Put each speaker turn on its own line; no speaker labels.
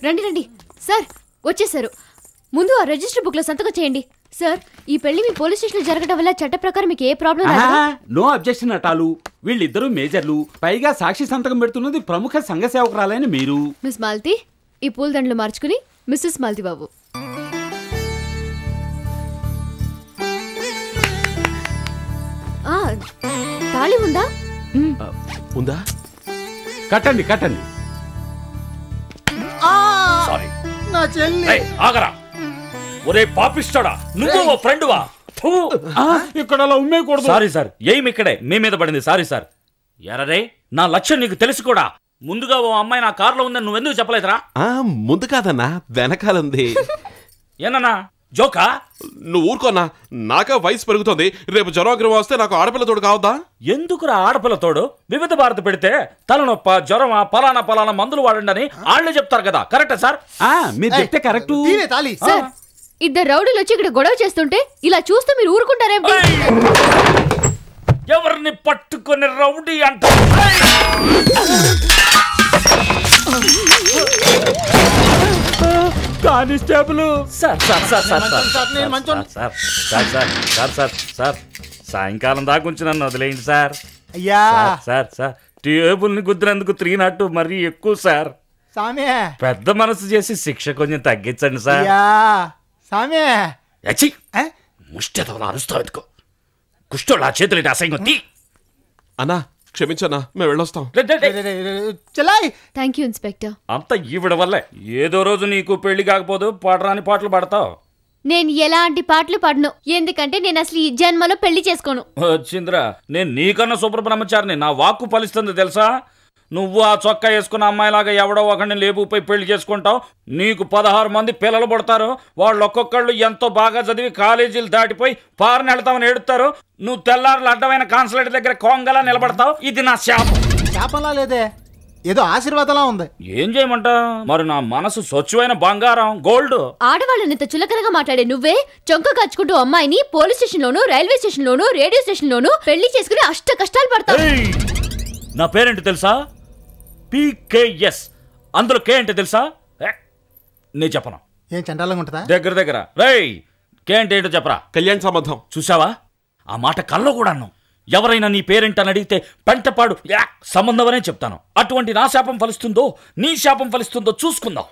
రండి రండి సార్, వచ్చేసారు. ముందు ఆ రిజిస్టర్ బుక్ లో సంతకం చేయండి. సార్, ఈ పెళ్లి మీ పోలీస్ స్టేషన్ లో జరగడం వల్ల చట్ట ప్రకారం మీకు ఏ ప్రాబ్లం రాదు.
నో అబ్జెక్షన్ అటాలు. వీళ్ళిద్దరూ మేజర్లు, పైగా సాక్షి సంతకం పెడుతున్నది ప్రముఖ సంఘ సేవకురాలైన మీరు.
మిస్ మాల్తి, ఈ పూలదండలు మార్చుకుని మిస్సెస్ మాల్తి బాబు. తాళి ఉందా?
ఉందా?
కట్టండి కట్టండి.
నా చెల్లి
ఆగరా. ఒరే పాపిస్తాడా, నువ్వు ఓ ఫ్రెండ్వా?
ఇక్కడ అలా ఉమ్మేయకూడదు.
సారీ సార్, ఏం ఇక్కడే మీ మీద పడింది. Sorry sir. ఎరరే, నా లక్ష్యం నీకు తెలుసు కూడా. ముందుగా ఓ అమ్మాయి నా కారులో ఉందని నువ్వెందుకు చెప్పలేదురా?
ముందు కాదన్నా, వెనకాలంది.
ఏనన్నా జోకా?
నువ్వు ఊరుకోన్నా, నాకా వయసు పెరుగుతోంది. రేపు జ్వరం వస్తే నాకు ఆడపిల్ల తోడు కావద్దా?
ఎందుకురా ఆడపిల్ల తోడు? వివిధ భారత పెడితే తలనొప్ప, జ్వరమా, పలానా మందులు వాడండి అని వాళ్ళే చెప్తారు కదా. కరెక్టా సార్?
మీరు చెప్తే కరెక్ట్.
సార్, ఇద్దరు రౌడీలు వచ్చి ఇక్కడ గొడవ చేస్తుంటే ఇలా చూస్తే మీరు ఊరుకుంటారేమిటి?
ఎవరిని పట్టుకొని రౌడీ అంట?
కానిస్టేబుల్
సార్, సాయంకాలం దాకా ఉంచి నన్ను వదిలేయండి సార్.
అయ్యా
సార్ టేబుల్ ని గుద్దినందుకు 302 మరీ ఎక్కువ సార్. పెద్ద మనసు చేసి శిక్ష కొంచెం తగ్గించండి సార్. ముష్టి అరుస్తావు ఎందుకో. కుష్టోళ్ళు ఆ చేతులు అసహ్యం.
అన్నా క్షమించన్నా, మేము వెళ్ళొస్తాం.
Thank you inspector.
అంత ఈవిడ వల్లే ఏదో రోజు నీకు పెళ్లి కాకపోదు పాటరాని పాటలు పాడతావు.
నేను ఎలాంటి పాటలు పాడను, ఎందుకంటే నేను అసలు ఈ జన్మలో పెళ్లి చేసుకోను.
వచ్చింద్రా, నేను నీకన్నా సుబ్రహ్మణ్యచారిని. నా వాక్కు ఫలిస్తుంది తెలుసా? నువ్వు ఆ చొక్కా వేసుకున్న అమ్మాయిలాగా ఎవడో ఒకడిని లేపుపోయి పెళ్లి చేసుకుంటావు. నీకు 16 మంది పిల్లలు పుడతారు. వాళ్ళు ఒక్కొక్కళ్ళు ఎంతో బాగా చదివి కాలేజీలు దాటిపోయి పారని వెళ్తామని ఏడుతారు. నువ్వు తెల్లారులు అడ్డమైన కాన్సులేట్ దగ్గర కోంగలా నిలబడతావు. ఇది నా శాపం.
శాపంలా లేదే, ఏదో ఆశీర్వాదంలా ఉంది.
ఏం చేయమంటా మరి? నా మనసు స్వచ్ఛమైన బంగారం, గోల్డ్.
ఆడవాళ్ళని ఇంత చులకనగా మాట్లాడే నువ్వే చొంక కచ్చుకుంటూ అమ్మాయిని పోలీస్ స్టేషన్ లోను, రైల్వే స్టేషన్ లోను, రేడియో స్టేషన్ లోను పెళ్లి చేసుకుని అష్ట కష్టాలు పడతావు.
నా పేరేంటి తెలుసా? PKS. అందులో కే అంటే తెలుసా? నేను చెప్పను.
ఏం చండాలంగా ఉంటుందా?
దగ్గర రేయ్, కే అంటే ఏంటో చెప్పరా?
కళ్యాణ్ సంబంధం.
చూసావా, ఆ మాట కల్లో కూడా అన్నావు. ఎవరైనా నీ పేరేంటని అడిగితే పెంటపాడు సంబంధం అనే చెప్తాను. అటువంటి నా శాపం ఫలిస్తుందో నీ శాపం ఫలిస్తుందో చూసుకుందాం.